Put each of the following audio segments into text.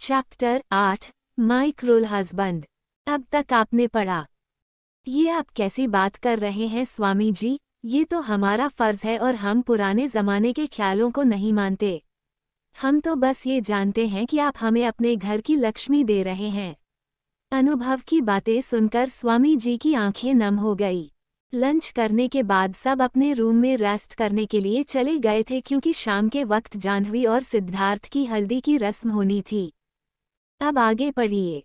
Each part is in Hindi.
Chapter 8 my cruel husband. अब तक आपने पढ़ा। ये आप कैसी बात कर रहे हैं स्वामी जी, ये तो हमारा फर्ज है और हम पुराने जमाने के ख्यालों को नहीं मानते। हम तो बस ये जानते हैं कि आप हमें अपने घर की लक्ष्मी दे रहे हैं। अनुभव की बातें सुनकर स्वामी जी की आंखें नम हो गई। लंच करने के बाद सब अपने रूम में रेस्ट करने के लिए चले गए थे क्योंकि शाम के वक्त जाह्नवी और सिद्धार्थ की हल्दी की रस्म होनी थी। अब आगे पढ़िए।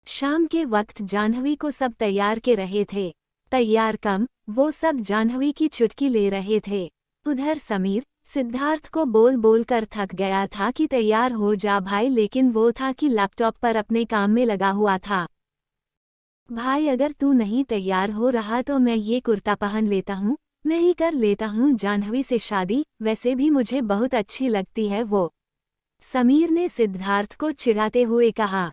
शाम के वक्त जाह्नवी को सब तैयार के रहे थे। तैयार कम, वो सब जाह्नवी की चुटकी ले रहे थे। उधर समीर सिद्धार्थ को बोल बोल कर थक गया था कि तैयार हो जा भाई, लेकिन वो था कि लैपटॉप पर अपने काम में लगा हुआ था। भाई अगर तू नहीं तैयार हो रहा तो मैं ये कुर्ता पहन लेता हूँ, मैं ही कर लेता हूँ जाह्नवी से शादी, वैसे भी मुझे बहुत अच्छी लगती है वो। समीर ने सिद्धार्थ को चिढ़ाते हुए कहा।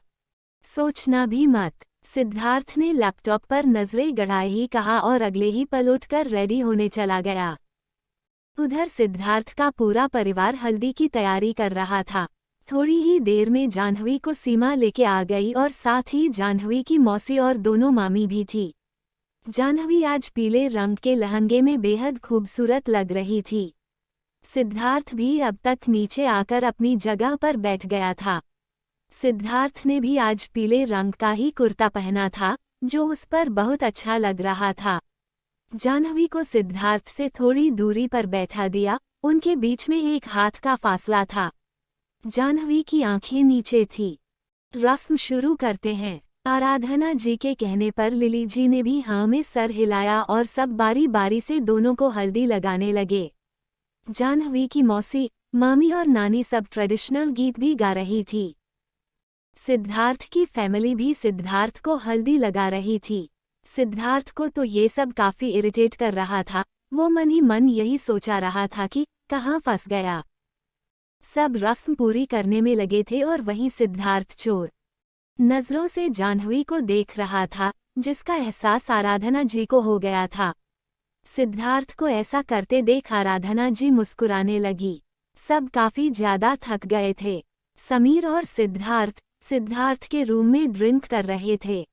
सोचना भी मत, सिद्धार्थ ने लैपटॉप पर नजरें गड़ाए ही कहा और अगले ही पल उठकर रेडी होने चला गया। उधर सिद्धार्थ का पूरा परिवार हल्दी की तैयारी कर रहा था। थोड़ी ही देर में जाह्नवी को सीमा लेके आ गई और साथ ही जाह्नवी की मौसी और दोनों मामी भी थी। जाह्नवी आज पीले रंग के लहंगे में बेहद खूबसूरत लग रही थी। सिद्धार्थ भी अब तक नीचे आकर अपनी जगह पर बैठ गया था। सिद्धार्थ ने भी आज पीले रंग का ही कुर्ता पहना था, जो उस पर बहुत अच्छा लग रहा था। जाह्नवी को सिद्धार्थ से थोड़ी दूरी पर बैठा दिया, उनके बीच में एक हाथ का फासला था। जाह्नवी की आंखें नीचे थी। रस्म शुरू करते हैं। आराधना जी के कहने पर लिली जी ने भी हाँ में सर हिलाया और सब बारी बारी से दोनों को हल्दी लगाने लगे। जाह्नवी की मौसी, मामी और नानी सब ट्रेडिशनल गीत भी गा रही थी। सिद्धार्थ की फैमिली भी सिद्धार्थ को हल्दी लगा रही थी। सिद्धार्थ को तो ये सब काफी इरिटेट कर रहा था। वो मन ही मन यही सोचा रहा था कि कहाँ फंस गया। सब रस्म पूरी करने में लगे थे और वहीं सिद्धार्थ चोर नजरों से जाह्नवी को देख रहा था, जिसका एहसास आराधना जी को हो गया था। सिद्धार्थ को ऐसा करते देख आराधना जी मुस्कुराने लगी। सब काफी ज्यादा थक गए थे। समीर और सिद्धार्थ के रूम में ड्रिंक कर रहे थे।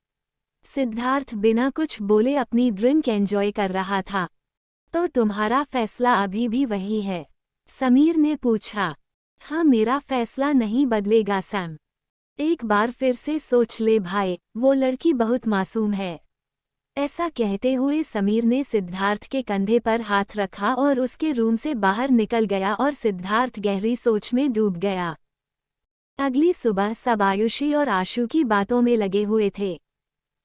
सिद्धार्थ बिना कुछ बोले अपनी ड्रिंक एंजॉय कर रहा था। तो तुम्हारा फैसला अभी भी वही है? समीर ने पूछा। हाँ, मेरा फैसला नहीं बदलेगा सैम। एक बार फिर से सोच ले भाई, वो लड़की बहुत मासूम है। ऐसा कहते हुए समीर ने सिद्धार्थ के कंधे पर हाथ रखा और उसके रूम से बाहर निकल गया और सिद्धार्थ गहरी सोच में डूब गया। अगली सुबह सब आयुषी और आशु की बातों में लगे हुए थे,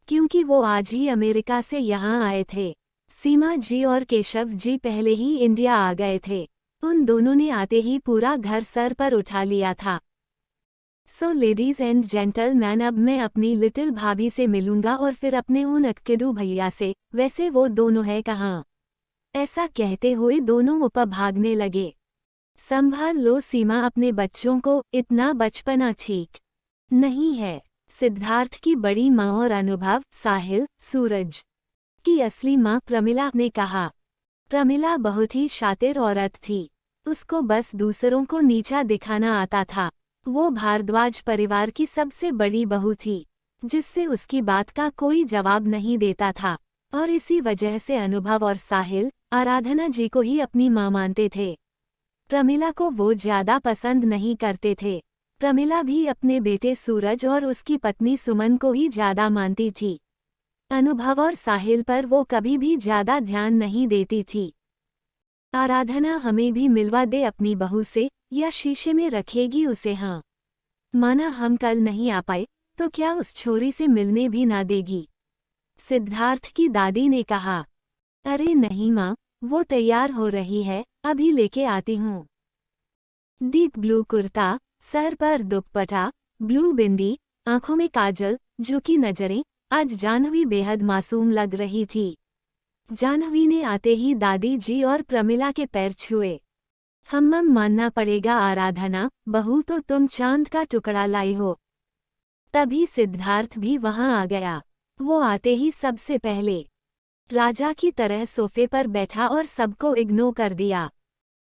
क्योंकि वो आज ही अमेरिका से यहाँ आए थे। सीमा जी और केशव जी पहले ही इंडिया आ गए थे। उन दोनों ने आते ही पूरा घर सर पर उठा लिया था। सो लेडीज एंड जेंटलमैन, अब मैं अपनी लिटिल भाभी से मिलूंगा और फिर अपने उन अक्केडू भैया से। वैसे वो दोनों है कहाँ? ऐसा कहते हुए दोनों ऊपर भागने लगे। संभाल लो सीमा अपने बच्चों को, इतना बचपना ठीक नहीं है। सिद्धार्थ की बड़ी माँ और अनुभव, साहिल, सूरज की असली माँ प्रमिला ने कहा। प्रमिला बहुत ही शातिर औरत थी। उसको बस दूसरों को नीचा दिखाना आता था। वो भारद्वाज परिवार की सबसे बड़ी बहू थी, जिससे उसकी बात का कोई जवाब नहीं देता था, और इसी वजह से अनुभव और साहिल आराधना जी को ही अपनी माँ मानते थे। प्रमिला को वो ज्यादा पसंद नहीं करते थे। प्रमिला भी अपने बेटे सूरज और उसकी पत्नी सुमन को ही ज्यादा मानती थी। अनुभव और साहिल पर वो कभी भी ज्यादा ध्यान नहीं देती थी। आराधना हमें भी मिलवा दे अपनी बहू से, या शीशे में रखेगी उसे? हाँ, माना हम कल नहीं आ पाए तो क्या उस छोरी से मिलने भी ना देगी? सिद्धार्थ की दादी ने कहा। अरे नहीं माँ, वो तैयार हो रही है, अभी लेके आती हूँ। डीप ब्लू कुर्ता, सर पर दुपट्टा, ब्लू बिंदी, आंखों में काजल, झुकी नजरें, आज जाह्नवी बेहद मासूम लग रही थी। जाह्नवी ने आते ही दादी जी और प्रमिला के पैर छुए। हम मानना पड़ेगा आराधना, बहू तो तुम चांद का टुकड़ा लाई हो। तभी सिद्धार्थ भी वहां आ गया। वो आते ही सबसे पहले राजा की तरह सोफे पर बैठा और सबको इग्नोर कर दिया।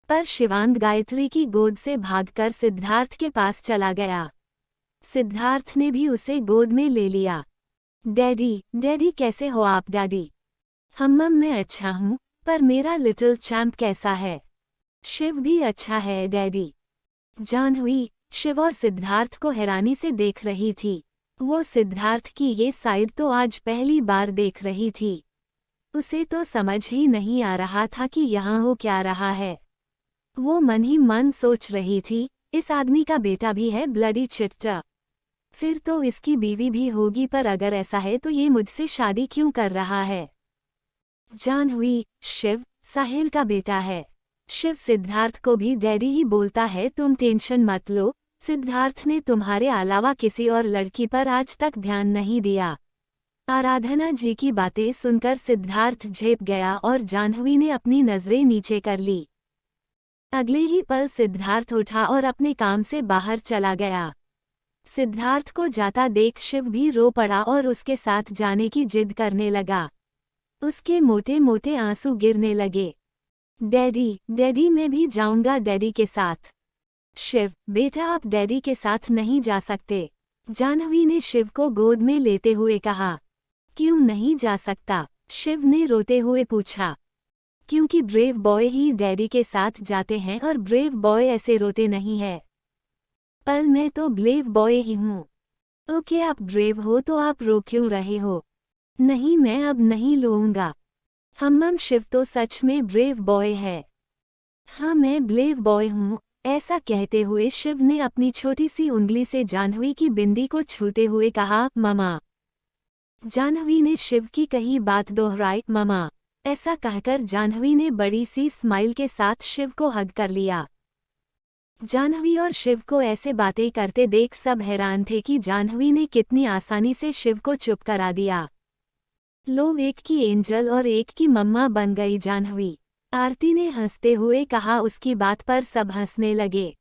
पर शिवांग गायत्री की गोद से भागकर सिद्धार्थ के पास चला गया। सिद्धार्थ ने भी उसे गोद में ले लिया। डैडी, डैडी कैसे हो आप डैडी? मम्मा मैं अच्छा हूँ, पर मेरा लिटिल चैम्प कैसा है? शिव भी अच्छा है डैडी। जानवी शिव और सिद्धार्थ को हैरानी से देख रही थी। वो सिद्धार्थ की ये साइड तो आज पहली बार देख रही थी। उसे तो समझ ही नहीं आ रहा था कि यहाँ हो क्या रहा है। वो मन ही मन सोच रही थी, इस आदमी का बेटा भी है ब्लडी चिट्टा। फिर तो इसकी बीवी भी होगी, पर अगर ऐसा है तो ये मुझसे शादी क्यों कर रहा है? जानवी शिव साहिल का बेटा है। शिव सिद्धार्थ को भी डैडी ही बोलता है। तुम टेंशन मत लो, सिद्धार्थ ने तुम्हारे अलावा किसी और लड़की पर आज तक ध्यान नहीं दिया। आराधना जी की बातें सुनकर सिद्धार्थ झेप गया और जाह्नवी ने अपनी नजरें नीचे कर ली। अगले ही पल सिद्धार्थ उठा और अपने काम से बाहर चला गया। सिद्धार्थ को जाता देख शिव भी रो पड़ा और उसके साथ जाने की जिद करने लगा। उसके मोटे मोटे आंसू गिरने लगे। डैडी, डैडी मैं भी जाऊंगा डैडी के साथ। शिव, बेटा आप डैडी के साथ नहीं जा सकते। जाह्नवी ने शिव को गोद में लेते हुए कहा। क्यों नहीं जा सकता? शिव ने रोते हुए पूछा। क्योंकि ब्रेव बॉय ही डैडी के साथ जाते हैं और ब्रेव बॉय ऐसे रोते नहीं है। पर मैं तो ब्रेव बॉय ही हूँ। ओके आप ब्रेव हो तो आप रो क्यों रहे हो? नहीं मैं अब नहीं रोऊंगा। हम शिव तो सच में ब्रेव बॉय है। हाँ मैं ब्रेव बॉय हूँ। ऐसा कहते हुए शिव ने अपनी छोटी सी उंगली से जाह्नवी की बिंदी को छूते हुए कहा, ममा। जाह्नवी ने शिव की कही बात दोहराई, ममा। ऐसा कहकर जाह्नवी ने बड़ी सी स्माइल के साथ शिव को हग कर लिया। जाह्नवी और शिव को ऐसे बातें करते देख सब हैरान थे कि जाह्नवी ने कितनी आसानी से शिव को चुप करा दिया। लो एक की एंजल और एक की मम्मा बन गई जाह्नवी। आरती ने हंसते हुए कहा। उसकी बात पर सब हंसने लगे।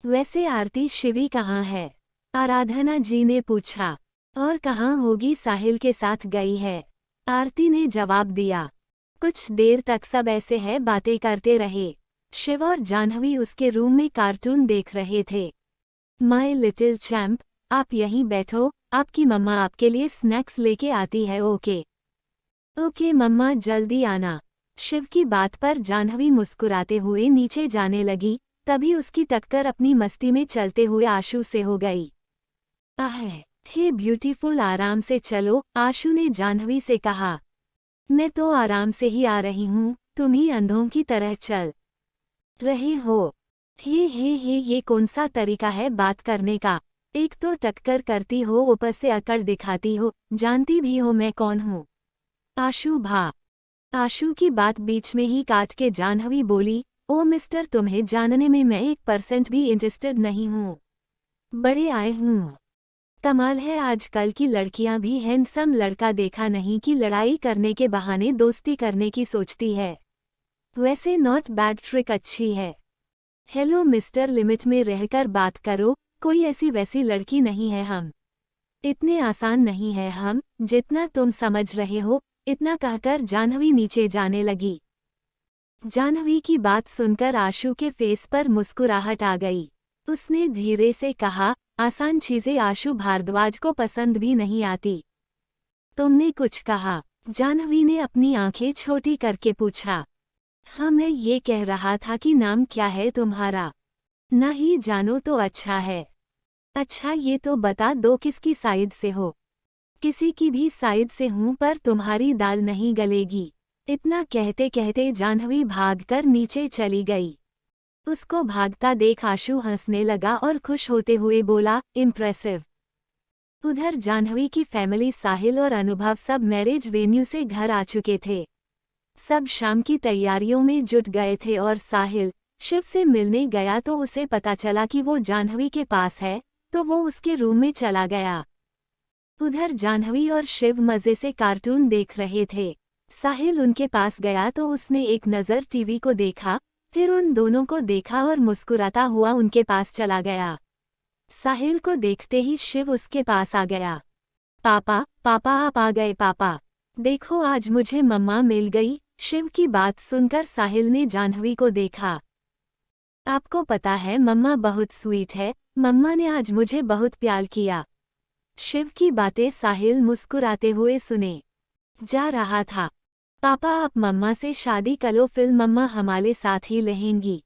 वैसे आरती शिवी कहाँ है? आराधना जी ने पूछा। और कहाँ होगी, साहिल के साथ गई है। आरती ने जवाब दिया। कुछ देर तक सब ऐसे है बातें करते रहे। शिव और जाह्नवी उसके रूम में कार्टून देख रहे थे। माय लिटिल चैम्प, आप यहीं बैठो, आपकी मम्मा आपके लिए स्नैक्स लेके आती है। ओके ओके मम्मा जल्दी आना। शिव की बात पर जाह्नवी मुस्कुराते हुए नीचे जाने लगी। तभी उसकी टक्कर अपनी मस्ती में चलते हुए आशु से हो गई। हे ब्यूटीफुल आराम से चलो, आशु ने जाह्नवी से कहा। मैं तो आराम से ही आ रही हूँ, तुम ही अंधों की तरह चल रहे हो। हे ये कौन सा तरीका है बात करने का? एक तो टक्कर करती हो, ऊपर से अकड़ दिखाती हो, जानती भी हो मैं कौन हूँ? आशु भा। आशु की बात बीच में ही काट के जाह्नवी बोली, ओ मिस्टर तुम्हें जानने में मैं 1% भी इंटरेस्टेड नहीं हूँ। बड़े आए हूँ। कमाल है आजकल की लड़कियां भी हैंडसम लड़का देखा नहीं कि लड़ाई करने के बहाने दोस्ती करने की सोचती है। वैसे नॉट बैड ट्रिक अच्छी है। हेलो मिस्टर लिमिट में रहकर बात करो, कोई ऐसी वैसी लड़की नहीं है हम। इतने आसान नहीं है हम, जितना तुम समझ रहे हो। इतना कहकर जाह्नवी नीचे जाने लगी। जाह्नवी की बात सुनकर आशु के फेस पर मुस्कुराहट आ गई। उसने धीरे से कहा, आसान चीजें आशु भारद्वाज को पसंद भी नहीं आती। तुमने कुछ कहा? जाह्नवी ने अपनी आंखें छोटी करके पूछा। हाँ मैं ये कह रहा था कि नाम क्या है तुम्हारा? ना ही जानो तो अच्छा है। अच्छा ये तो बता दो किसकी साइड से हो? किसी की भी साइड से हूँ, पर तुम्हारी दाल नहीं गलेगी। इतना कहते कहते जाह्नवी भागकर नीचे चली गई। उसको भागता देख आशु हंसने लगा और खुश होते हुए बोला, इम्प्रेसिव। उधर जाह्नवी की फैमिली साहिल और अनुभव सब मैरिज वेन्यू से घर आ चुके थे। सब शाम की तैयारियों में जुट गए थे और साहिल शिव से मिलने गया तो उसे पता चला कि वो जाह्नवी के पास है, तो वो उसके रूम में चला गया। उधर जाह्नवी और शिव मजे से कार्टून देख रहे थे। साहिल उनके पास गया तो उसने एक नज़र टीवी को देखा, फिर उन दोनों को देखा और मुस्कुराता हुआ उनके पास चला गया। साहिल को देखते ही शिव उसके पास आ गया। पापा, पापा आप आ गए पापा। देखो आज मुझे मम्मा मिल गई। शिव की बात सुनकर साहिल ने जाह्नवी को देखा। आपको पता है मम्मा बहुत स्वीट है, मम्मा ने आज मुझे बहुत प्यार किया। शिव की बातें साहिल मुस्कुराते हुए सुने जा रहा था। पापा आप मम्मा से शादी करो, फिर मम्मा हमारे साथ ही रहेंगी।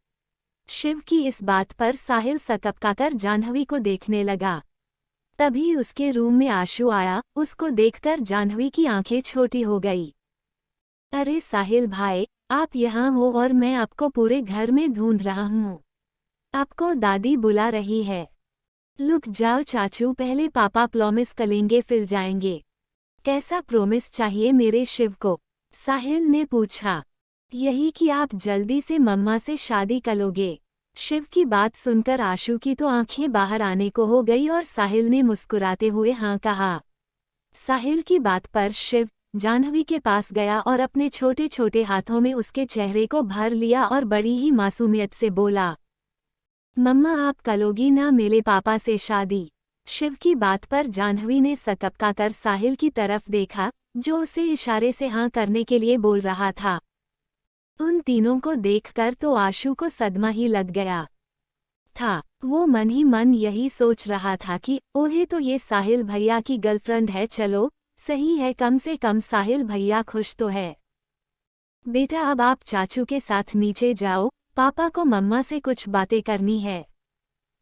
शिव की इस बात पर साहिल सकपकाकर जाह्नवी को देखने लगा। तभी उसके रूम में आशु आया, उसको देखकर जाह्नवी की आंखें छोटी हो गई। अरे साहिल भाई, आप यहाँ हो और मैं आपको पूरे घर में ढूंढ रहा हूँ। आपको दादी बुला रही है। रुक जाओ चाचू, पहले पापा प्रॉमिस करेंगे फिर जाएंगे। कैसा प्रॉमिस चाहिए मेरे शिव को? साहिल ने पूछा। यही कि आप जल्दी से मम्मा से शादी करोगे। शिव की बात सुनकर आशु की तो आंखें बाहर आने को हो गई और साहिल ने मुस्कुराते हुए हाँ कहा। साहिल की बात पर शिव जाह्नवी के पास गया और अपने छोटे छोटे हाथों में उसके चेहरे को भर लिया और बड़ी ही मासूमियत से बोला, मम्मा आप करोगी ना मेरे पापा से शादी? शिव की बात पर जाह्नवी ने सकपकाकर साहिल की तरफ देखा, जो उसे इशारे से हाँ करने के लिए बोल रहा था। उन तीनों को देखकर तो आशु को सदमा ही लग गया था। वो मन ही मन यही सोच रहा था कि ओहे तो ये साहिल भैया की गर्लफ्रेंड है, चलो सही है, कम से कम साहिल भैया खुश तो है। बेटा अब आप चाचू के साथ नीचे जाओ, पापा को मम्मा से कुछ बातें करनी है।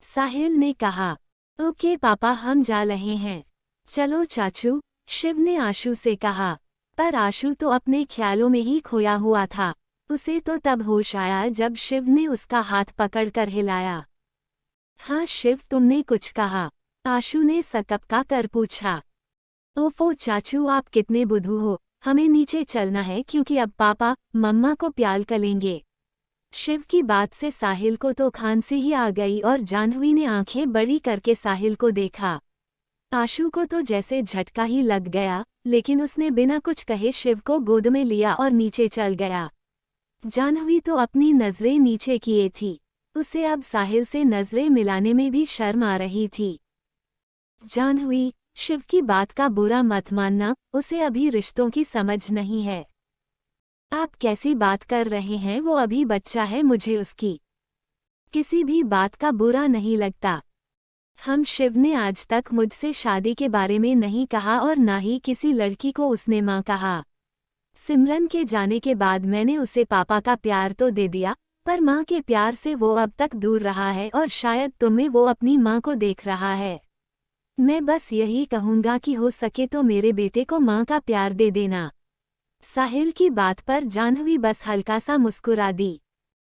साहिल ने कहा। ओके पापा हम जा रहे हैं। चलो चाचू, शिव ने आशु से कहा। पर आशु तो अपने ख्यालों में ही खोया हुआ था। उसे तो तब होश आया जब शिव ने उसका हाथ पकड़कर हिलाया। हाँ शिव, तुमने कुछ कहा? आशु ने सकपका कर पूछा। ओफो चाचू आप कितने बुद्धू हो, हमें नीचे चलना है क्योंकि अब पापा मम्मा को प्यार करेंगे। शिव की बात से साहिल को तो खांसी ही आ गई और जाह्नवी ने आंखें बड़ी करके साहिल को देखा। आशु को तो जैसे झटका ही लग गया, लेकिन उसने बिना कुछ कहे शिव को गोद में लिया और नीचे चल गया। जाह्नवी तो अपनी नजरें नीचे किए थी। उसे अब साहिल से नजरें मिलाने में भी शर्म आ रही थी। जाह्नवी, शिव की बात का बुरा मत मानना, उसे अभी रिश्तों की समझ नहीं है। आप कैसी बात कर रहे हैं, वो अभी बच्चा है, मुझे उसकी किसी भी बात का बुरा नहीं लगता। हम शिव ने आज तक मुझसे शादी के बारे में नहीं कहा और ना ही किसी लड़की को उसने माँ कहा। सिमरन के जाने के बाद मैंने उसे पापा का प्यार तो दे दिया, पर माँ के प्यार से वो अब तक दूर रहा है और शायद तुम्हें वो अपनी माँ को देख रहा है। मैं बस यही कहूँगा कि हो सके तो मेरे बेटे को माँ का प्यार दे देना। साहिल की बात पर जाह्नवी बस हल्का सा मुस्कुरा दी।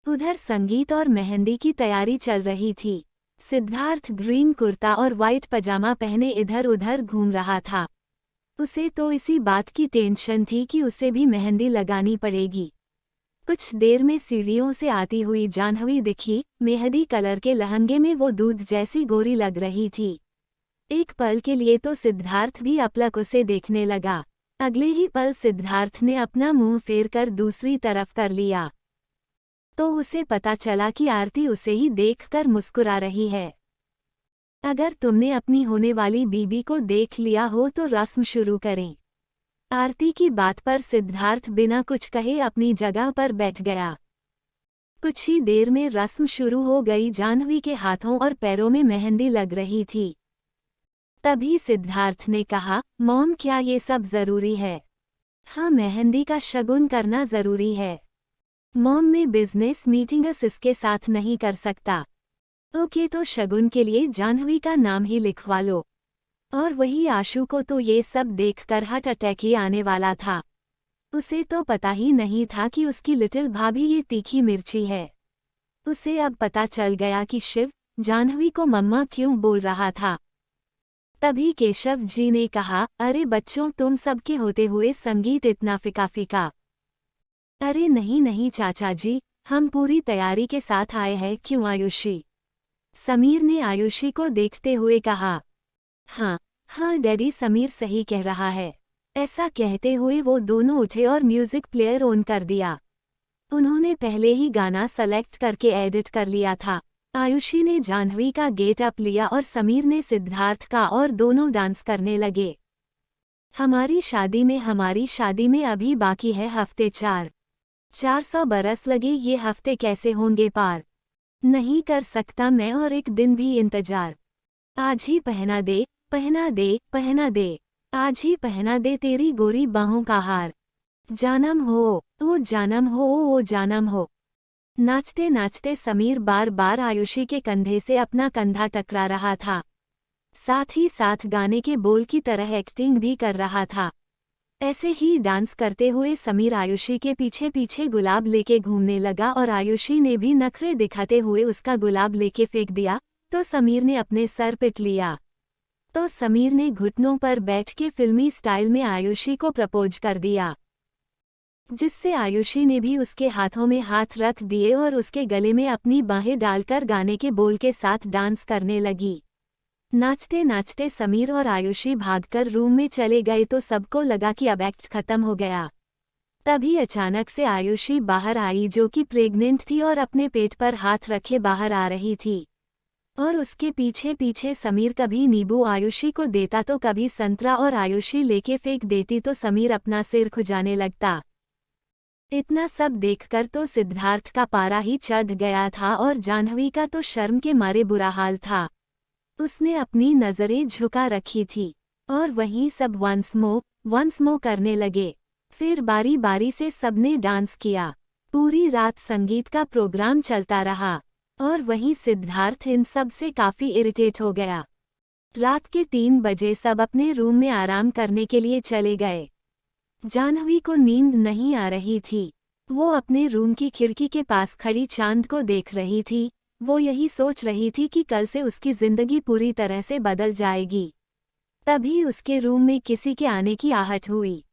उधर संगीत और मेहंदी की तैयारी चल रही थी। सिद्धार्थ ग्रीन कुर्ता और वाइट पजामा पहने इधर उधर घूम रहा था। उसे तो इसी बात की टेंशन थी कि उसे भी मेहंदी लगानी पड़ेगी। कुछ देर में सीढ़ियों से आती हुई जाह्नवी दिखी। मेहंदी कलर के लहंगे में वो दूध जैसी गोरी लग रही थी। एक पल के लिए तो सिद्धार्थ भी अपलक उसे देखने लगा। अगले ही पल सिद्धार्थ ने अपना मुंह फेर कर दूसरी तरफ कर लिया, तो उसे पता चला कि आरती उसे ही देखकर मुस्कुरा रही है। अगर तुमने अपनी होने वाली बीबी को देख लिया हो तो रस्म शुरू करें। आरती की बात पर सिद्धार्थ बिना कुछ कहे अपनी जगह पर बैठ गया। कुछ ही देर में रस्म शुरू हो गई। जाह्नवी के हाथों और पैरों में मेहंदी लग रही थी। तभी सिद्धार्थ ने कहा, मॉम क्या ये सब जरूरी है? हाँ मेहंदी का शगुन करना जरूरी है। मॉम मैं बिजनेस मीटिंग्स इसके साथ नहीं कर सकता। ओके तो शगुन के लिए जाह्नवी का नाम ही लिखवा लो। और वही आशु को तो ये सब देखकर हार्ट अटैक ही आने वाला था। उसे तो पता ही नहीं था कि उसकी लिटिल भाभी ये तीखी मिर्ची है। उसे अब पता चल गया कि शिव जाह्नवी को मम्मा क्यों बोल रहा था। तभी केशव जी ने कहा, अरे बच्चों तुम सबके होते हुए संगीत इतना फीका फीका। अरे नहीं नहीं चाचा जी, हम पूरी तैयारी के साथ आए हैं। क्यों आयुषी? समीर ने आयुषी को देखते हुए कहा। हाँ हाँ डैडी, समीर सही कह रहा है। ऐसा कहते हुए वो दोनों उठे और म्यूजिक प्लेयर ऑन कर दिया। उन्होंने पहले ही गाना सेलेक्ट करके एडिट कर लिया था। आयुषी ने जाह्नवी का गेट अप लिया और समीर ने सिद्धार्थ का और दोनों डांस करने लगे। हमारी शादी में अभी बाकी है हफ्ते 400 बरस लगे, ये हफ्ते कैसे होंगे पार? नहीं कर सकता मैं और एक दिन भी इंतजार। आज ही पहना दे, पहना दे, पहना दे। आज ही पहना दे तेरी गोरी बाहों का हार। जानम हो, ओ जानम हो, ओ जानम हो। नाचते नाचते समीर बार बार आयुषी के कंधे से अपना कंधा टकरा रहा था। साथ ही साथ गाने के बोल की तरह एक्टिंग भी कर रहा था। ऐसे ही डांस करते हुए समीर आयुषी के पीछे पीछे गुलाब लेके घूमने लगा और आयुषी ने भी नखरे दिखाते हुए उसका गुलाब लेके फेंक दिया तो समीर ने अपने सर पिट लिया। तो समीर ने घुटनों पर बैठ के फिल्मी स्टाइल में आयुषी को प्रपोज कर दिया, जिससे आयुषी ने भी उसके हाथों में हाथ रख दिए और उसके गले में अपनी बाहें डालकर गाने के बोल के साथ डांस करने लगी। नाचते नाचते समीर और आयुषी भागकर रूम में चले गए तो सबको लगा कि अब एक्ट खत्म हो गया। तभी अचानक से आयुषी बाहर आई जो कि प्रेग्नेंट थी और अपने पेट पर हाथ रखे बाहर आ रही थी। और उसके पीछे पीछे समीर कभी नींबू आयुषी को देता तो कभी संतरा और आयुषी लेके फेंक देती तो समीर अपना सिर खुजाने लगता। इतना सब देखकर तो सिद्धार्थ का पारा ही चढ़ गया था और जाह्नवी का तो शर्म के मारे बुरा हाल था। उसने अपनी नज़रें झुका रखी थी और वहीं सब वंस मोर करने लगे। फिर बारी बारी से सबने डांस किया। पूरी रात संगीत का प्रोग्राम चलता रहा और वहीं सिद्धार्थ इन सब से काफ़ी इरिटेट हो गया। रात के 3 बजे सब अपने रूम में आराम करने के लिए चले गए। जाह्नवी को नींद नहीं आ रही थी। वो अपने रूम की खिड़की के पास खड़ी चांद को देख रही थी। वो यही सोच रही थी कि कल से उसकी जिंदगी पूरी तरह से बदल जाएगी। तभी उसके रूम में किसी के आने की आहट हुई।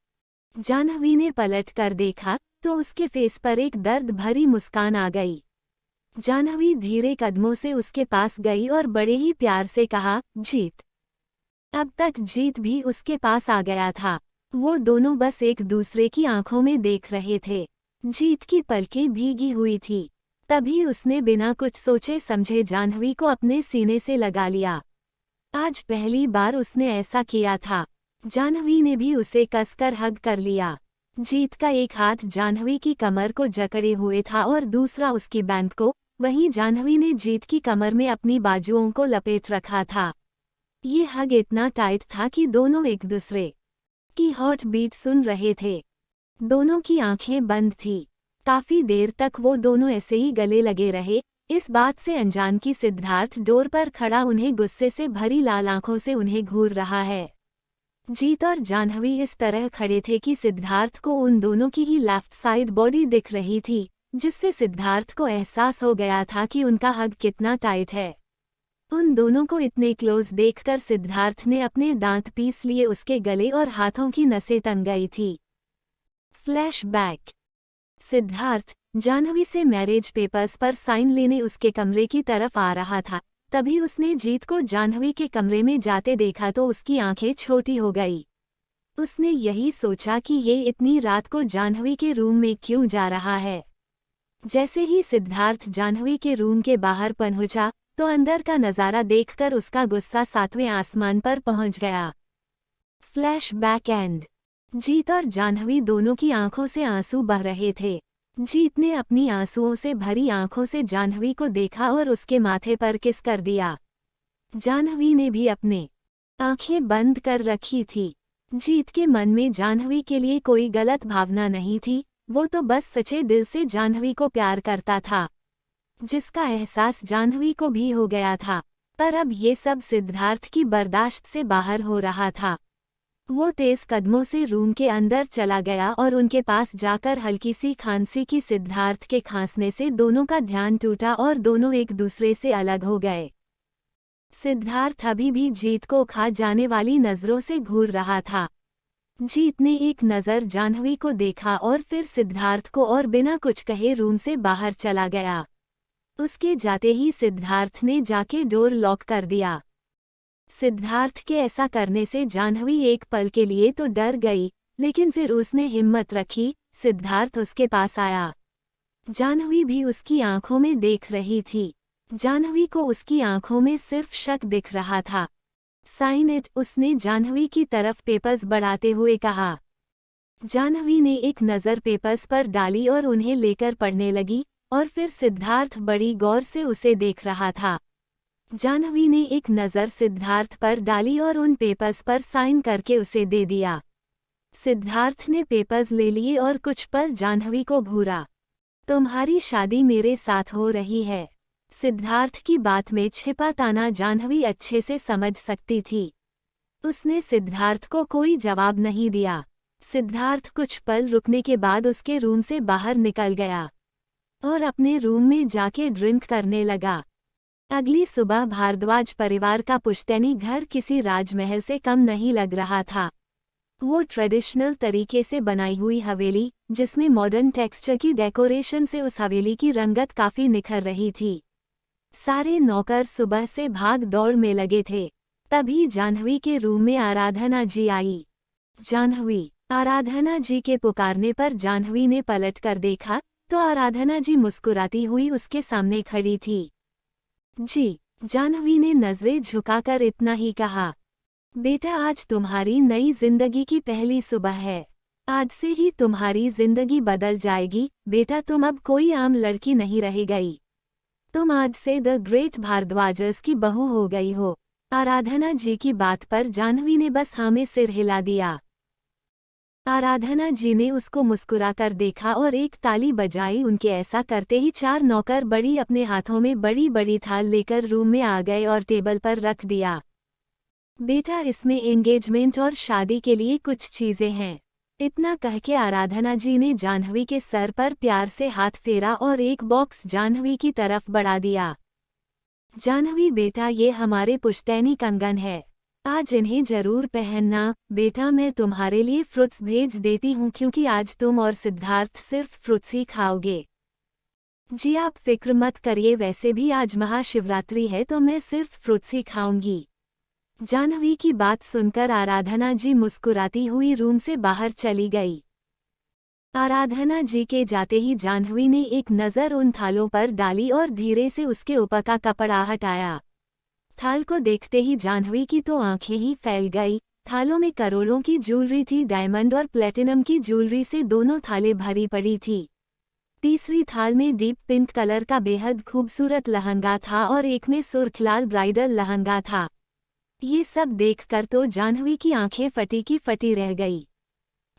जाह्नवी ने पलट कर देखा तो उसके फेस पर एक दर्द भरी मुस्कान आ गई। जाह्नवी धीरे कदमों से उसके पास गई और बड़े ही प्यार से कहा, जीत। अब तक जीत भी उसके पास आ गया था। वो दोनों बस एक दूसरे की आंखों में देख रहे थे। जीत की पलकें भीगी हुई थी। तभी उसने बिना कुछ सोचे समझे जाह्नवी को अपने सीने से लगा लिया। आज पहली बार उसने ऐसा किया था। जाह्नवी ने भी उसे कसकर हग कर लिया। जीत का एक हाथ जाह्नवी की कमर को जकड़े हुए था और दूसरा उसकी बैंड को। वहीं जाह्नवी ने जीत की कमर में अपनी बाजुओं को लपेट रखा था। ये हग इतना टाइट था कि दोनों एक दूसरे की हॉट बीट सुन रहे थे। दोनों की आंखें बंद थी। काफी देर तक वो दोनों ऐसे ही गले लगे रहे। इस बात से अनजान कि सिद्धार्थ डोर पर खड़ा उन्हें गुस्से से भरी लाल आंखों से उन्हें घूर रहा है। जीत और जाह्नवी इस तरह खड़े थे कि सिद्धार्थ को उन दोनों की ही लेफ्ट साइड बॉडी दिख रही थी, जिससे सिद्धार्थ को एहसास हो गया था कि उनका हग कितना टाइट है। उन दोनों को इतने क्लोज देखकर सिद्धार्थ ने अपने दांत पीस लिए। उसके गले और हाथों की नसें तन गई थी। फ्लैशबैक। सिद्धार्थ जाह्नवी से मैरिज पेपर्स पर साइन लेने उसके कमरे की तरफ आ रहा था। तभी उसने जीत को जाह्नवी के कमरे में जाते देखा तो उसकी आंखें छोटी हो गई। उसने यही सोचा कि ये इतनी रात को जाह्नवी के रूम में क्यों जा रहा है। जैसे ही सिद्धार्थ जाह्नवी के रूम के बाहर पहुंचा तो अंदर का नज़ारा देखकर उसका गुस्सा 7वें आसमान पर पहुंच गया। Flashback and. जीत और जाह्नवी दोनों की आंखों से आंसू बह रहे थे। जीत ने अपनी आंसुओं से भरी आंखों से जाह्नवी को देखा और उसके माथे पर किस कर दिया। जाह्नवी ने भी अपने आंखें बंद कर रखी थी। जीत के मन में जाह्नवी के लिए कोई गलत भावना नहीं थी। वो तो बस सच्चे दिल से जाह्नवी को प्यार करता था, जिसका एहसास जाह्नवी को भी हो गया था। पर अब ये सब सिद्धार्थ की बर्दाश्त से बाहर हो रहा था। वो तेज कदमों से रूम के अंदर चला गया और उनके पास जाकर हल्की सी खांसी की। सिद्धार्थ के खांसने से दोनों का ध्यान टूटा और दोनों एक दूसरे से अलग हो गए। सिद्धार्थ अभी भी जीत को खा जाने वाली नज़रों से घूर रहा था। जीत ने एक नज़र जाह्नवी को देखा और फिर सिद्धार्थ को और बिना कुछ कहे रूम से बाहर चला गया। उसके जाते ही सिद्धार्थ ने जाके डोर लॉक कर दिया। सिद्धार्थ के ऐसा करने से जाह्नवी एक पल के लिए तो डर गई, लेकिन फिर उसने हिम्मत रखी। सिद्धार्थ उसके पास आया। जाह्नवी भी उसकी आंखों में देख रही थी। जाह्नवी को उसकी आंखों में सिर्फ शक दिख रहा था। साइन इट, उसने जाह्नवी की तरफ पेपर्स बढ़ाते हुए कहा। जाह्नवी ने एक नज़र पेपर्स पर डाली और उन्हें लेकर पढ़ने लगी। और फिर सिद्धार्थ बड़ी गौर से उसे देख रहा था। जाह्नवी ने एक नज़र सिद्धार्थ पर डाली और उन पेपर्स पर साइन करके उसे दे दिया। सिद्धार्थ ने पेपर्स ले लिए और कुछ पल जाह्नवी को घूरा। तुम्हारी शादी मेरे साथ हो रही है। सिद्धार्थ की बात में छिपा ताना जाह्नवी अच्छे से समझ सकती थी। उसने सिद्धार्थ को कोई जवाब नहीं दिया। सिद्धार्थ कुछ पल रुकने के बाद उसके रूम से बाहर निकल गया और अपने रूम में जाके ड्रिंक करने लगा। अगली सुबह भारद्वाज परिवार का पुश्तैनी घर किसी राजमहल से कम नहीं लग रहा था। वो ट्रेडिशनल तरीके से बनाई हुई हवेली, जिसमें मॉडर्न टेक्सचर की डेकोरेशन से उस हवेली की रंगत काफी निखर रही थी। सारे नौकर सुबह से भाग दौड़ में लगे थे। तभी जाह्नवी के रूम में आराधना जी आई। जाह्नवी। आराधना जी के पुकारने पर जाह्नवी ने पलट कर देखा तो आराधना जी मुस्कुराती हुई उसके सामने खड़ी थी। जी। जाह्नवी ने नजरें झुकाकर इतना ही कहा। बेटा, आज तुम्हारी नई जिंदगी की पहली सुबह है। आज से ही तुम्हारी जिंदगी बदल जाएगी। बेटा, तुम अब कोई आम लड़की नहीं रह गई। तुम आज से द ग्रेट भारद्वाजर्स की बहू हो गई हो। आराधना जी की बात पर जाह्नवी ने बस हाँ में सिर हिला दिया। आराधना जी ने उसको मुस्कुराकर देखा और एक ताली बजाई। उनके ऐसा करते ही 4 नौकर बड़ी अपने हाथों में बड़ी बड़ी थाल लेकर रूम में आ गए और टेबल पर रख दिया। बेटा, इसमें एंगेजमेंट और शादी के लिए कुछ चीजें हैं। इतना कह के आराधना जी ने जाह्नवी के सर पर प्यार से हाथ फेरा और एक बॉक्स जाह्नवी की तरफ बढ़ा दिया। जाह्नवी बेटा, ये हमारे पुश्तैनी कंगन है। आज इन्हें जरूर पहनना। बेटा, मैं तुम्हारे लिए फ्रूट्स भेज देती हूँ क्योंकि आज तुम और सिद्धार्थ सिर्फ फ्रूट्स ही खाओगे। जी आप फिक्र मत करिए, वैसे भी आज महाशिवरात्रि है तो मैं सिर्फ फ्रूट्स ही खाऊंगी। जाह्नवी की बात सुनकर आराधना जी मुस्कुराती हुई रूम से बाहर चली गई। आराधना जी के जाते ही जाह्नवी ने एक नज़र उन थालों पर डाली और धीरे से उसके ऊपर का कपड़ा हटाया। थाल को देखते ही जाह्नवी की तो आंखें ही फैल गई। थालों में करोड़ों की ज्वेलरी थी। डायमंड और प्लेटिनम की ज्वेलरी से दोनों थालें भरी पड़ी थी। तीसरी थाल में डीप पिंक कलर का बेहद खूबसूरत लहंगा था और एक में सुर्खलाल ब्राइडल लहंगा था। ये सब देखकर तो जाह्नवी की आंखें फटी की फटी रह गई।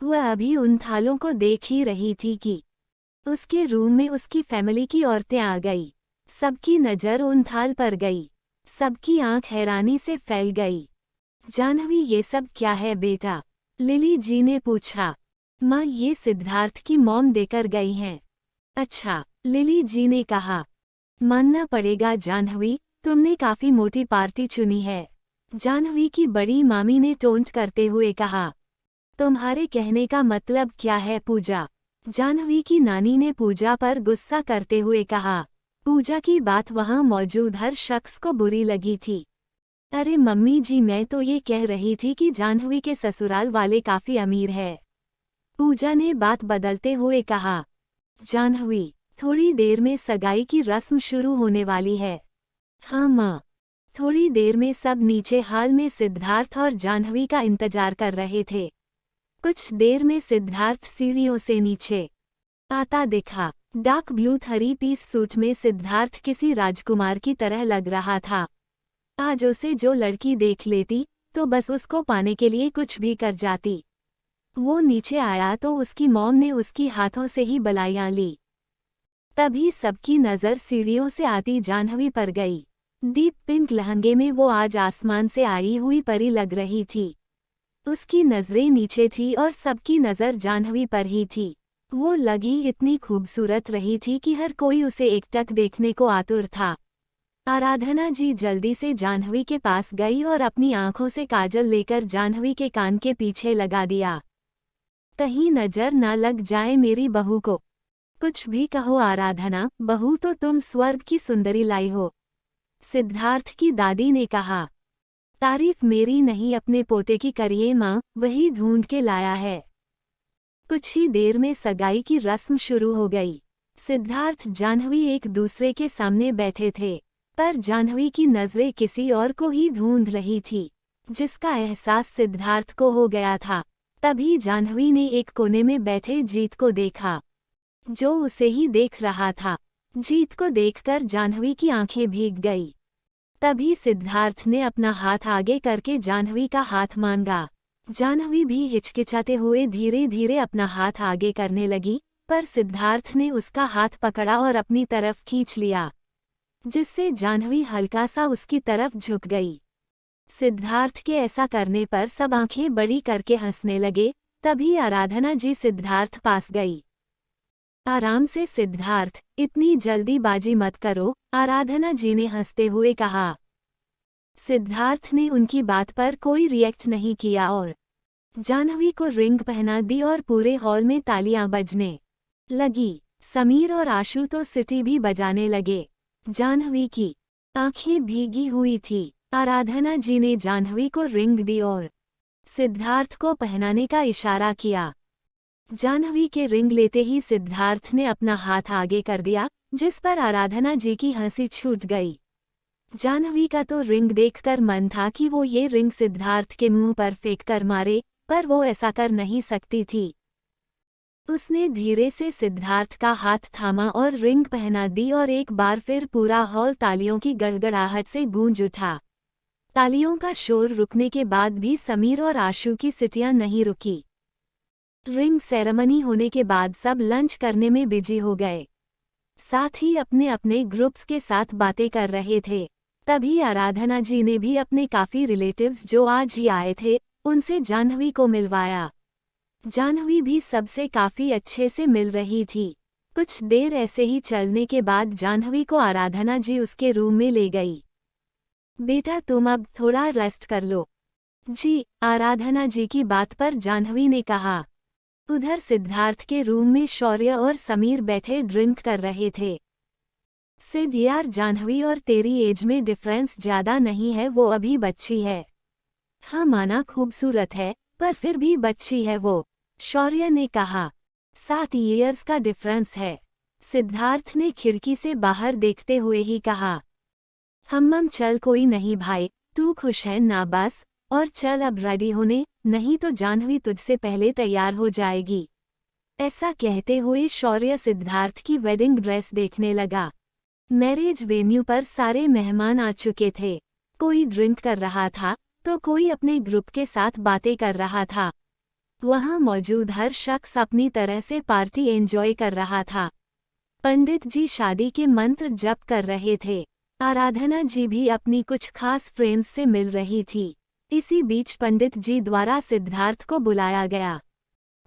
वह अभी उन थालों को देख ही रही थी कि उसके रूम में उसकी फैमिली की औरतें आ गई। सबकी नज़र उन थाल पर गई। सबकी आंख हैरानी से फैल गई। जाह्नवी, ये सब क्या है बेटा? लिली जी ने पूछा। माँ, ये सिद्धार्थ की मॉम देकर गई हैं। अच्छा, लिली जी ने कहा। मानना पड़ेगा जाह्नवी, तुमने काफी मोटी पार्टी चुनी है। जाह्नवी की बड़ी मामी ने टोंट करते हुए कहा। तुम्हारे कहने का मतलब क्या है पूजा? जाह्नवी की नानी ने पूजा पर गुस्सा करते हुए कहा। पूजा की बात वहां मौजूद हर शख्स को बुरी लगी थी। अरे मम्मी जी, मैं तो ये कह रही थी कि जाह्नवी के ससुराल वाले काफी अमीर है। पूजा ने बात बदलते हुए कहा। जाह्नवी, थोड़ी देर में सगाई की रस्म शुरू होने वाली है। हाँ माँ। थोड़ी देर में सब नीचे हाल में सिद्धार्थ और जाह्नवी का इंतजार कर रहे थे। कुछ देर में सिद्धार्थ सीढ़ियों से नीचे आता दिखा। डार्क ब्लू 3-पीस सूट में सिद्धार्थ किसी राजकुमार की तरह लग रहा था। आज उसे जो लड़की देख लेती तो बस उसको पाने के लिए कुछ भी कर जाती। वो नीचे आया तो उसकी मॉम ने उसकी हाथों से ही बलाइयां ली। तभी सबकी नज़र सीढ़ियों से आती जाह्नवी पर गई। डीप पिंक लहंगे में वो आज आसमान से आई हुई परी लग रही थी। उसकी नज़रें नीचे थी और सबकी नज़र जाह्नवी पर ही थी। वो लगी इतनी खूबसूरत रही थी कि हर कोई उसे एकटक देखने को आतुर था। आराधना जी जल्दी से जाह्नवी के पास गई और अपनी आंखों से काजल लेकर जाह्नवी के कान के पीछे लगा दिया। कहीं नजर ना लग जाए मेरी बहू को। कुछ भी कहो आराधना, बहू तो तुम स्वर्ग की सुंदरी लाई हो। सिद्धार्थ की दादी ने कहा। तारीफ मेरी नहीं, अपने पोते की करिए माँ, वही ढूंढ के लाया है। कुछ ही देर में सगाई की रस्म शुरू हो गई। सिद्धार्थ जाह्नवी एक दूसरे के सामने बैठे थे, पर जाह्नवी की नज़रें किसी और को ही ढूंढ रही थी, जिसका एहसास सिद्धार्थ को हो गया था। तभी जाह्नवी ने एक कोने में बैठे जीत को देखा, जो उसे ही देख रहा था। जीत को देखकर जाह्नवी की आंखें भीग गई। तभी सिद्धार्थ ने अपना हाथ आगे करके जाह्नवी का हाथ मांगा। जाह्नवी भी हिचकिचाते हुए धीरे धीरे अपना हाथ आगे करने लगी, पर सिद्धार्थ ने उसका हाथ पकड़ा और अपनी तरफ खींच लिया, जिससे जाह्नवी हल्का सा उसकी तरफ झुक गई। सिद्धार्थ के ऐसा करने पर सब आंखें बड़ी करके हंसने लगे। तभी आराधना जी सिद्धार्थ पास गई। आराम से सिद्धार्थ, इतनी जल्दीबाजी मत करो, आराधना जी ने हंसते हुए कहा। सिद्धार्थ ने उनकी बात पर कोई रिएक्ट नहीं किया और जाह्नवी को रिंग पहना दी और पूरे हॉल में तालियां बजने लगी। समीर और आशु तो सिटी भी बजाने लगे। जाह्नवी की आंखें भीगी हुई थी। आराधना जी ने जाह्नवी को रिंग दी और सिद्धार्थ को पहनाने का इशारा किया। जाह्नवी के रिंग लेते ही सिद्धार्थ ने अपना हाथ आगे कर दिया, जिस पर आराधना जी की हंसी छूट गई। जाह्नवी का तो रिंग देखकर मन था कि वो ये रिंग सिद्धार्थ के मुंह पर फेंक कर मारे, पर वो ऐसा कर नहीं सकती थी। उसने धीरे से सिद्धार्थ का हाथ थामा और रिंग पहना दी और एक बार फिर पूरा हॉल तालियों की गड़गड़ाहट से गूंज उठा। तालियों का शोर रुकने के बाद भी समीर और आशु की सीटियां नहीं रुकी। रिंग सेरेमनी होने के बाद सब लंच करने में बिजी हो गए। साथ ही अपने अपने ग्रुप्स के साथ बातें कर रहे थे। तभी आराधना जी ने भी अपने काफ़ी रिलेटिव्स जो आज ही आए थे, उनसे जाह्नवी को मिलवाया। जाह्नवी भी सबसे काफ़ी अच्छे से मिल रही थी। कुछ देर ऐसे ही चलने के बाद जाह्नवी को आराधना जी उसके रूम में ले गई। बेटा तुम अब थोड़ा रेस्ट कर लो। जी, आराधना जी की बात पर जाह्नवी ने कहा। उधर सिद्धार्थ के रूम में शौर्य और समीर बैठे ड्रिंक कर रहे थे। सिद्ध यार, जाह्नवी और तेरी एज में डिफरेंस ज़्यादा नहीं है, वो अभी बच्ची है। हाँ माना खूबसूरत है, पर फिर भी बच्ची है वो, शौर्य ने कहा। 7 ईयर्स का डिफरेंस है, सिद्धार्थ ने खिड़की से बाहर देखते हुए ही कहा। हम चल कोई नहीं भाई, तू खुश है ना बस, और चल अब रेडी होने, नहीं तो जाह्नवी तुझसे पहले तैयार हो जाएगी। ऐसा कहते हुए शौर्य सिद्धार्थ की वेडिंग ड्रेस देखने लगा। मैरिज वेन्यू पर सारे मेहमान आ चुके थे। कोई ड्रिंक कर रहा था, तो कोई अपने ग्रुप के साथ बातें कर रहा था। वहां मौजूद हर शख्स अपनी तरह से पार्टी एंजॉय कर रहा था। पंडित जी शादी के मंत्र जप कर रहे थे। आराधना जी भी अपनी कुछ खास फ्रेंड्स से मिल रही थी। इसी बीच पंडित जी द्वारा सिद्धार्थ को बुलाया गया।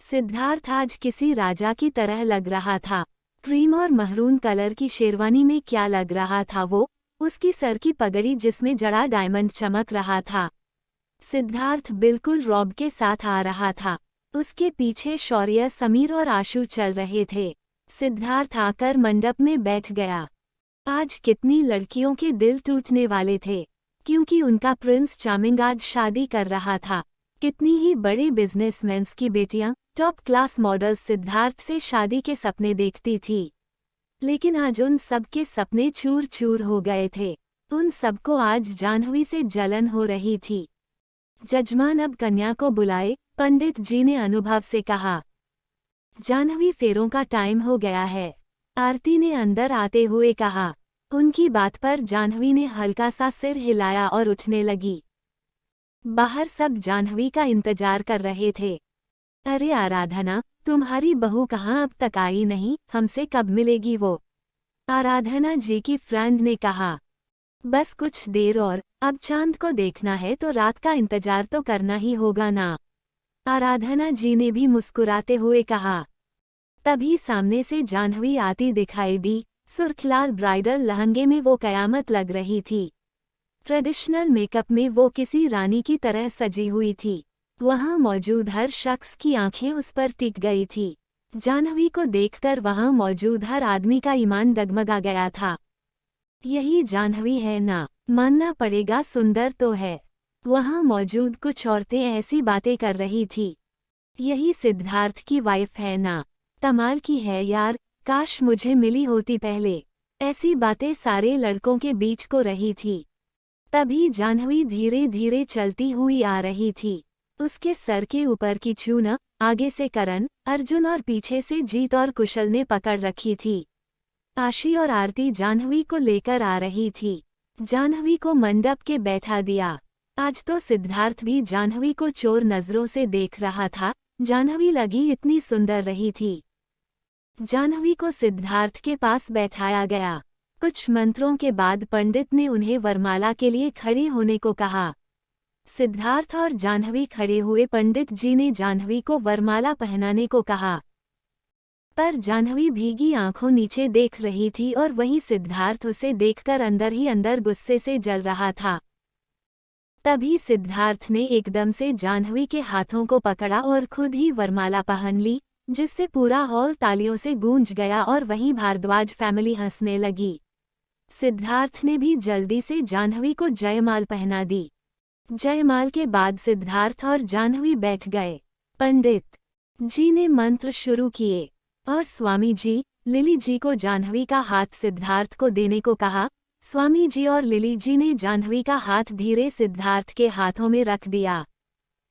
सिद्धार्थ आज किसी राजा की तरह लग रहा था। क्रीम और महरून कलर की शेरवानी में क्या लग रहा था वो, उसकी सर की पगड़ी जिसमें जड़ा डायमंड चमक रहा था। सिद्धार्थ बिल्कुल रॉब के साथ आ रहा था। उसके पीछे शौर्य, समीर और आशु चल रहे थे। सिद्धार्थ आकर मंडप में बैठ गया। आज कितनी लड़कियों के दिल टूटने वाले थे, क्योंकि उनका प्रिंस चार्मिंग आज शादी कर रहा था। कितनी ही बड़े बिजनेसमैन्स की बेटियां, टॉप क्लास मॉडल्स सिद्धार्थ से शादी के सपने देखती थी। लेकिन आज उन सब के सपने चूर चूर हो गए थे। उन सबको आज जाह्नवी से जलन हो रही थी। जजमान अब कन्या को बुलाए, पंडित जी ने अनुभव से कहा। जाह्नवी, फेरों का टाइम हो गया है, आरती ने अंदर आते हुए कहा। उनकी बात पर जाह्नवी ने हल्का सा सिर हिलाया और उठने लगी। बाहर सब जाह्नवी का इंतजार कर रहे थे। अरे आराधना, तुम्हारी बहू कहाँ अब तक आई नहीं, हमसे कब मिलेगी वो? आराधना जी की फ्रेंड ने कहा। बस कुछ देर और, अब चांद को देखना है तो रात का इंतजार तो करना ही होगा ना, आराधना जी ने भी मुस्कुराते हुए कहा। तभी सामने से जाह्नवी आती दिखाई दी। सुर्खलाल ब्राइडल लहंगे में वो कयामत लग रही थी। ट्रेडिशनल मेकअप में वो किसी रानी की तरह सजी हुई थी। वहां मौजूद हर शख्स की आंखें उस पर टिक गई थी। जाह्नवी को देखकर वहां मौजूद हर आदमी का ईमान डगमगा गया था। यही जाह्नवी है ना, मानना पड़ेगा सुंदर तो है। वहां मौजूद कुछ औरतें ऐसी बातें कर रही थी। यही सिद्धार्थ की वाइफ है ना, कमाल की है यार, काश मुझे मिली होती पहले। ऐसी बातें सारे लड़कों के बीच को रही थी। तभी जाह्नवी धीरे धीरे चलती हुई आ रही थी। उसके सर के ऊपर की चूना, आगे से करण, अर्जुन और पीछे से जीत और कुशल ने पकड़ रखी थी। आशी और आरती जाह्नवी को लेकर आ रही थी। जाह्नवी को मंडप के बैठा दिया। आज तो सिद्धार्थ भी जाह्नवी को चोर नजरों से देख रहा था। जाह्नवी लगी इतनी सुंदर रही थी। जाह्नवी को सिद्धार्थ के पास बैठाया गया। कुछ मंत्रों के बाद पंडित ने उन्हें वरमाला के लिए खड़े होने को कहा। सिद्धार्थ और जाह्नवी खड़े हुए। पंडित जी ने जाह्नवी को वरमाला पहनाने को कहा, पर जाह्नवी भीगी आंखों नीचे देख रही थी और वहीं सिद्धार्थ उसे देखकर अंदर ही अंदर गुस्से से जल रहा था। तभी सिद्धार्थ ने एकदम से जाह्नवी के हाथों को पकड़ा और खुद ही वरमाला पहन ली, जिससे पूरा हॉल तालियों से गूंज गया और वहीं भारद्वाज फैमिली हंसने लगी। सिद्धार्थ ने भी जल्दी से जाह्नवी को जयमाल पहना दी। जयमाल के बाद सिद्धार्थ और जाह्नवी बैठ गए। पंडित जी ने मंत्र शुरू किए और स्वामी जी, लिली जी को जाह्नवी का हाथ सिद्धार्थ को देने को कहा। स्वामी जी और लिली जी ने जाह्नवी का हाथ धीरे सिद्धार्थ के हाथों में रख दिया।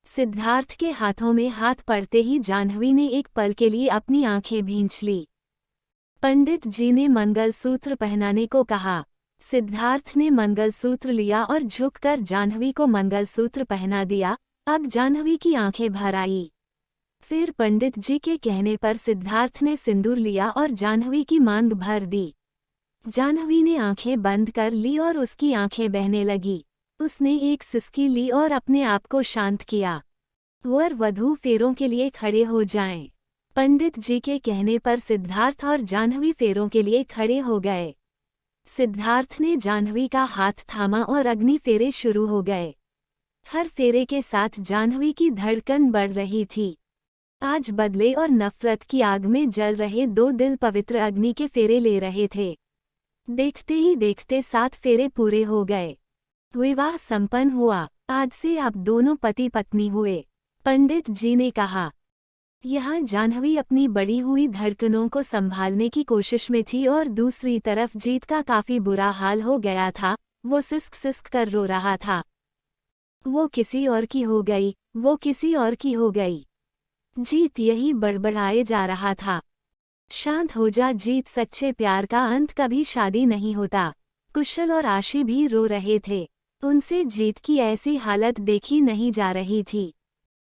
सिद्धार्थ के हाथों में हाथ पड़ते ही जाह्नवी ने एक पल के लिए अपनी आंखें भींच ली। पंडित जी ने मंगलसूत्र पहनाने को कहा। सिद्धार्थ ने मंगलसूत्र लिया और झुककर जाह्नवी को मंगलसूत्र पहना दिया। अब जाह्नवी की आंखें भर आई। फिर पंडित जी के कहने पर सिद्धार्थ ने सिंदूर लिया और जाह्नवी की मांग भर दी। जाह्नवी ने आंखें बंद कर ली और उसकी आंखें बहने लगी। उसने एक सिसकी ली और अपने आप को शांत किया। वर वधू फेरों के लिए खड़े हो जाएं। पंडित जी के कहने पर सिद्धार्थ और जाह्नवी फेरों के लिए खड़े हो गए। सिद्धार्थ ने जाह्नवी का हाथ थामा और अग्नि फेरे शुरू हो गए। हर फेरे के साथ जाह्नवी की धड़कन बढ़ रही थी। आज बदले और नफरत की आग में जल रहे दो दिल पवित्र अग्नि के फेरे ले रहे थे। देखते ही देखते 7 फेरे पूरे हो गए। विवाह संपन्न हुआ। आज से आप दोनों पति पत्नी हुए। पंडित जी ने कहा। यहाँ जाह्नवी अपनी बढ़ी हुई धड़कनों को संभालने की कोशिश में थी और दूसरी तरफ जीत का काफी बुरा हाल हो गया था। वो सिसक सिसक कर रो रहा था। वो किसी और की हो गई, वो किसी और की हो गई। जीत यही बड़बड़ाए जा रहा था। शांत हो जा जीत, सच्चे प्यार का अंत कभी शादी नहीं होता। कुशल और आशी भी रो रहे थे। उनसे जीत की ऐसी हालत देखी नहीं जा रही थी।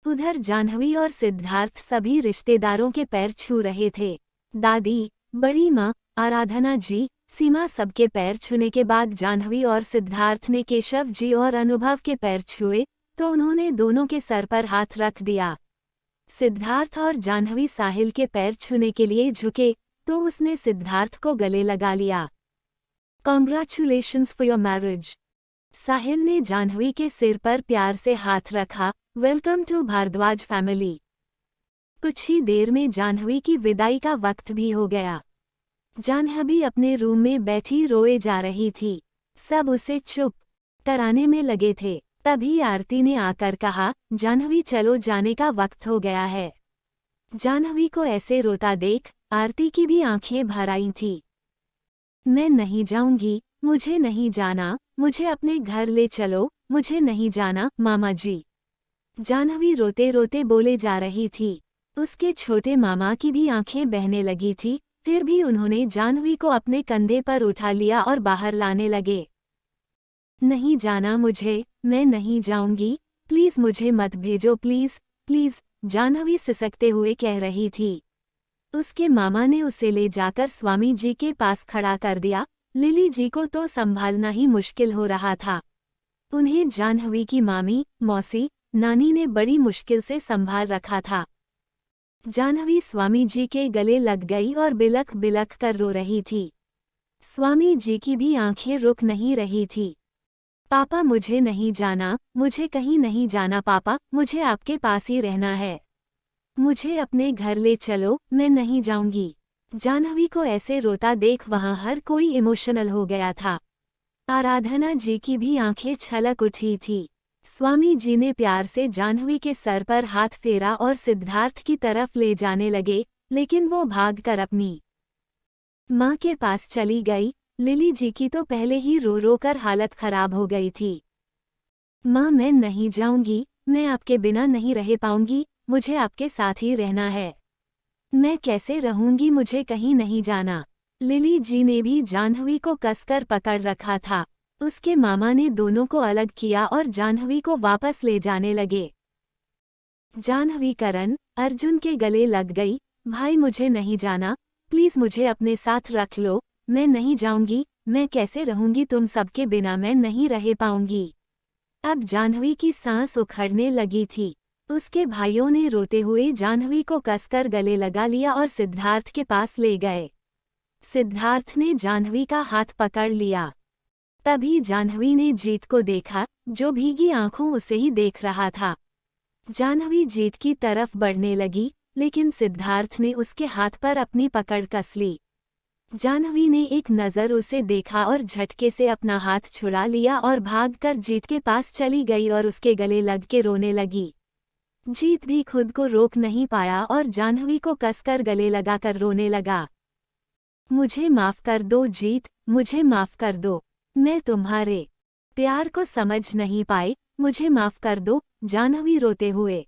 उधर जाह्नवी और सिद्धार्थ सभी रिश्तेदारों के पैर छू रहे थे। दादी, बड़ी माँ, आराधना जी, सीमा सबके पैर छूने के बाद जाह्नवी और सिद्धार्थ ने केशव जी और अनुभव के पैर छुए तो उन्होंने दोनों के सर पर हाथ रख दिया। सिद्धार्थ और जाह्नवी साहिल के पैर छूने के लिए झुके तो उसने सिद्धार्थ को गले लगा लिया। Congratulations for your marriage. Sahil ने जाह्नवी के सिर पर प्यार से हाथ रखा। Welcome to Bhardwaj family. कुछ ही देर में जाह्नवी की विदाई का वक्त भी हो गया। जाह्नवी अपने रूम में बैठी रोए जा रही थी। सब उसे चुप कराने में लगे थे। तभी आरती ने आकर कहा, जाह्नवी चलो, जाने का वक्त हो गया है। जाह्नवी को ऐसे रोता देख आरती की भी आंखें भर आई थीं। मैं नहीं जाऊंगी, मुझे नहीं जाना, मुझे अपने घर ले चलो, मुझे नहीं जाना मामा जी। जाह्नवी रोते रोते बोले जा रही थी। उसके छोटे मामा की भी आंखें बहने लगी थी। फिर भी उन्होंने जाह्नवी को अपने कंधे पर उठा लिया और बाहर लाने लगे। नहीं जाना मुझे, मैं नहीं जाऊंगी, प्लीज मुझे मत भेजो, प्लीज प्लीज, जाह्नवी सिसकते हुए कह रही थी। उसके मामा ने उसे ले जाकर स्वामी जी के पास खड़ा कर दिया। लिली जी को तो संभालना ही मुश्किल हो रहा था। उन्हें जाह्नवी की मामी, मौसी, नानी ने बड़ी मुश्किल से संभाल रखा था। जाह्नवी स्वामी जी के गले लग गई और बिलख बिलख कर रो रही थी। स्वामी जी की भी आंखें रुक नहीं रही थी। पापा मुझे नहीं जाना, मुझे कहीं नहीं जाना पापा, मुझे आपके पास ही रहना है। मुझे अपने घर ले चलो, मैं नहीं जाऊंगी। जाह्नवी को ऐसे रोता देख वहां हर कोई इमोशनल हो गया था। आराधना जी की भी आंखें छलक उठी थी। स्वामी जी ने प्यार से जाह्नवी के सर पर हाथ फेरा और सिद्धार्थ की तरफ ले जाने लगे, लेकिन वो भागकर अपनी माँ के पास चली गई। लिली जी की तो पहले ही रो रो कर हालत खराब हो गई थी। माँ मैं नहीं जाऊंगी, मैं आपके बिना नहीं रह पाऊंगी, मुझे आपके साथ ही रहना है। मैं कैसे रहूंगी, मुझे कहीं नहीं जाना। लिली जी ने भी जाह्नवी को कसकर पकड़ रखा था। उसके मामा ने दोनों को अलग किया और जाह्नवी को वापस ले जाने लगे। जाह्नवी करण अर्जुन के गले लग गई। भाई मुझे नहीं जाना, प्लीज मुझे अपने साथ रख लो, मैं नहीं जाऊंगी, मैं कैसे रहूंगी तुम सबके बिना, मैं नहीं रह पाऊंगी। अब जाह्नवी की सांस उखड़ने लगी थी। उसके भाइयों ने रोते हुए जाह्नवी को कसकर गले लगा लिया और सिद्धार्थ के पास ले गए। सिद्धार्थ ने जाह्नवी का हाथ पकड़ लिया। तभी जाह्नवी ने जीत को देखा, जो भीगी आंखों उसे ही देख रहा था। जाह्नवी जीत की तरफ बढ़ने लगी, लेकिन सिद्धार्थ ने उसके हाथ पर अपनी पकड़ कस ली। जाह्नवी ने एक नज़र उसे देखा और झटके से अपना हाथ छुड़ा लिया और भागकर जीत के पास चली गई और उसके गले लग के रोने लगी। जीत भी खुद को रोक नहीं पाया और जाह्नवी को कसकर गले लगाकर रोने लगा। मुझे माफ कर दो जीत, मुझे माफ कर दो, मैं तुम्हारे प्यार को समझ नहीं पाई, मुझे माफ कर दो, जाह्नवी रोते हुए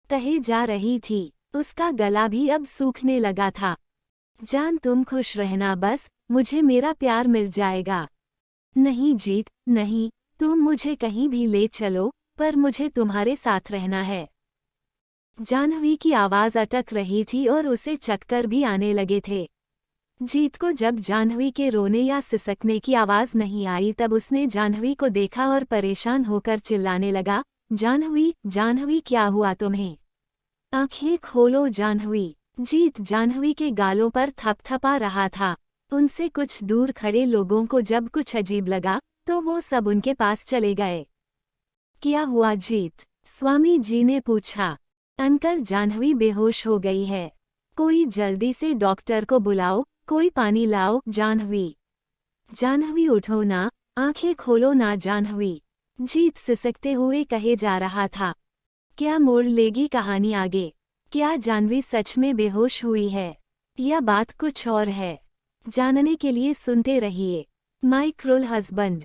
कहे जा रही थी। उसका गला भी अब सूखने लगा था। जान तुम खुश रहना बस, मुझे मेरा प्यार मिल जाएगा। नहीं जीत, नहीं, तुम मुझे कहीं भी ले चलो, पर मुझे तुम्हारे साथ रहना है। जाह्नवी की आवाज़ अटक रही थी और उसे चक्कर भी आने लगे थे। जीत को जब जाह्नवी के रोने या सिसकने की आवाज़ नहीं आई तब उसने जाह्नवी को देखा और परेशान होकर चिल्लाने लगा, जाह्नवी, जाह्नवी क्या हुआ तुम्हें? आंखें खोलो जाह्नवी। जीत जाह्नवी के गालों पर थपथपा रहा था। उनसे कुछ दूर खड़े लोगों को जब कुछ अजीब लगा तो वो सब उनके पास चले गए। क्या हुआ जीत? स्वामी जी ने पूछा। अंकल जाह्नवी बेहोश हो गई है, कोई जल्दी से डॉक्टर को बुलाओ, कोई पानी लाओ। जाह्नवी, जाह्नवी उठो ना, आंखें खोलो ना जाह्नवी, जीत सिसकते हुए कहे जा रहा था। क्या मोड़ लेगी कहानी आगे? क्या जाह्नवी सच में बेहोश हुई है या बात कुछ और है? जानने के लिए सुनते रहिए माय क्रूएल हस्बैंड।